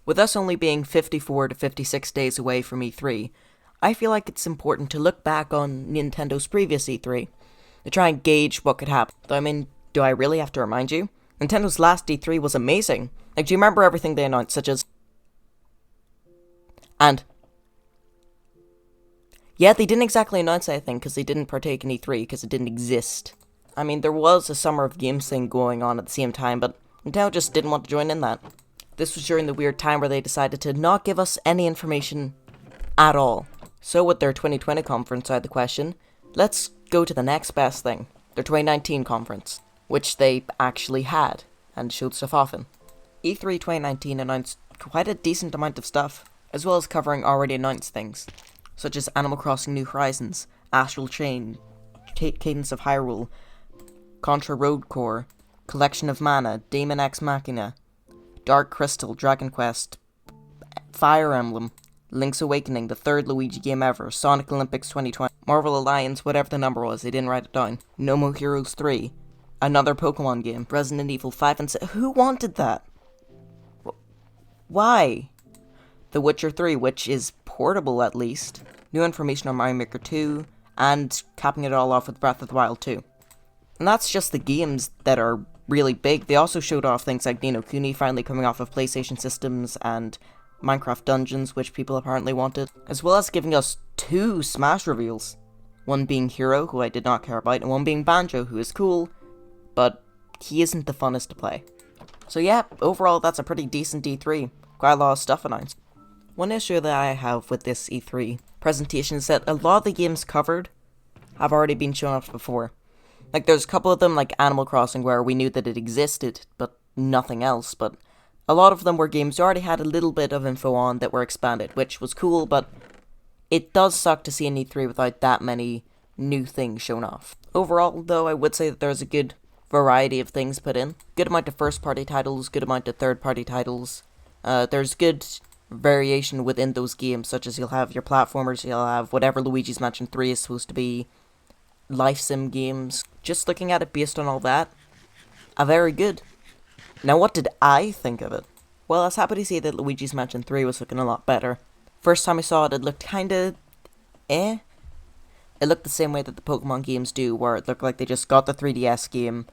With us only being 54 to 56 days away from E3, I feel like it's important to look back on Nintendo's previous E3 to try and gauge what could happen. Though, I mean, do I really have to remind you? Nintendo's last E3 was amazing. Like, do you remember everything they announced, such as... And... Yeah, they didn't exactly announce anything because they didn't partake in E3 because it didn't exist. I mean, there was a Summer of Games thing going on at the same time, but Nintendo just didn't want to join in that. This was during the weird time where they decided to not give us any information at all. So with their 2020 conference out of the question, let's go to the next best thing, their 2019 conference, which they actually had, and showed stuff off in. E3 2019 announced quite a decent amount of stuff, as well as covering already announced things, such as Animal Crossing New Horizons, Astral Chain, Cadence of Hyrule, Contra Road Core, Collection of Mana, Daemon X Machina, Dark Crystal, Dragon Quest, Fire Emblem, Link's Awakening, the third Luigi game ever, Sonic Olympics 2020, Marvel Alliance, whatever the number was, they didn't write it down, No More Heroes 3, another Pokemon game, Resident Evil 5 and 6. Who wanted that? Why? The Witcher 3, which is portable at least, new information on Mario Maker 2, and capping it all off with Breath of the Wild 2. And that's just the games that are really big. They also showed off things like Ni no Kuni finally coming off of PlayStation systems, and Minecraft Dungeons, which people apparently wanted, as well as giving us 2 Smash reveals. One being Hero, who I did not care about, and one being Banjo, who is cool, but he isn't the funnest to play. So yeah, overall that's a pretty decent E3. Quite a lot of stuff announced. One issue that I have with this E3 presentation is that a lot of the games covered have already been shown off before. Like, there's a couple of them, like Animal Crossing, where we knew that it existed, but nothing else, but a lot of them were games you already had a little bit of info on that were expanded, which was cool, but it does suck to see an E3 without that many new things shown off. Overall, though, I would say that there's a good variety of things put in. Good amount of first-party titles, good amount of third-party titles. There's good variation within those games, such as you'll have your platformers, you'll have whatever Luigi's Mansion 3 is supposed to be, life sim games. Just looking at it based on all that, very good. Now, what did I think of it? Well, I was happy to see that Luigi's Mansion 3 was looking a lot better. First time I saw it, it looked kinda eh. It looked the same way that the Pokemon games do, where it looked like they just got the 3DS game,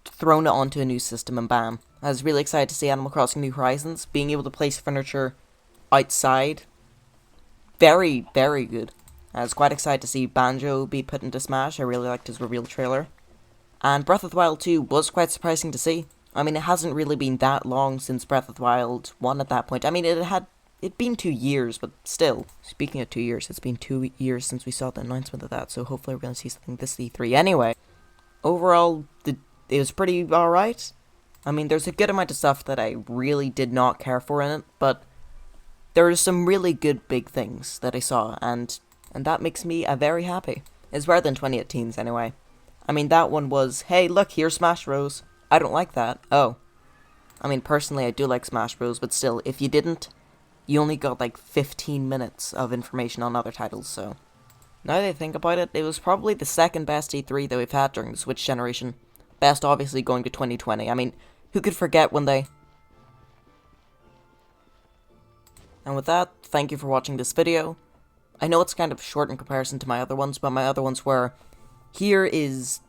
thrown it onto a new system, and bam. I was really excited to see Animal Crossing New Horizons, being able to place furniture outside. Very, very good. I was quite excited to see Banjo be put into Smash. I really liked his reveal trailer. And Breath of the Wild 2 was quite surprising to see. I mean, it hasn't really been that long since Breath of the Wild 1 at that point. I mean, it'd been 2 years, but still. Speaking of 2 years, it's been 2 years since we saw the announcement of that, so hopefully we're going to see something this E3 anyway. Overall, it was pretty alright. I mean, there's a good amount of stuff that I really did not care for in it, but there are some really good big things that I saw, and that makes me very happy. It's better than 2018's anyway. I mean, that one was, hey, look, here's Smash Bros. I don't like that. Oh. I mean, personally, I do like Smash Bros, but still, if you didn't, you only got like 15 minutes of information on other titles, so. Now that I think about it, it was probably the second best E3 that we've had during the Switch generation. Best obviously going to 2020. I mean, who could forget when they... And with that, thank you for watching this video. I know it's kind of short in comparison to my other ones, but my other ones were... Here is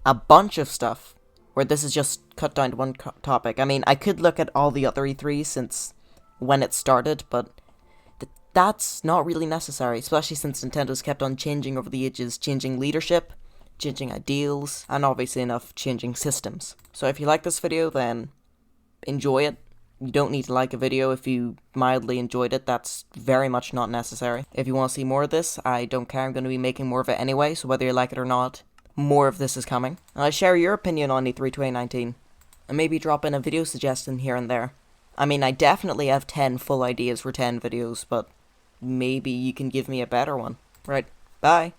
a bunch of stuff, where this is just cut down to one topic. I mean, I could look at all the other E3s since when it started, but that's not really necessary, especially since Nintendo's kept on changing over the ages, changing leadership, changing ideals, and obviously enough, changing systems. So if you like this video, then enjoy it. You don't need to like a video if you mildly enjoyed it, that's very much not necessary. If you want to see more of this, I don't care, I'm going to be making more of it anyway, so whether you like it or not, more of this is coming. Share your opinion on E3 2019, and maybe drop in a video suggestion here and there. I mean, I definitely have 10 full ideas for 10 videos, but maybe you can give me a better one. Right, bye!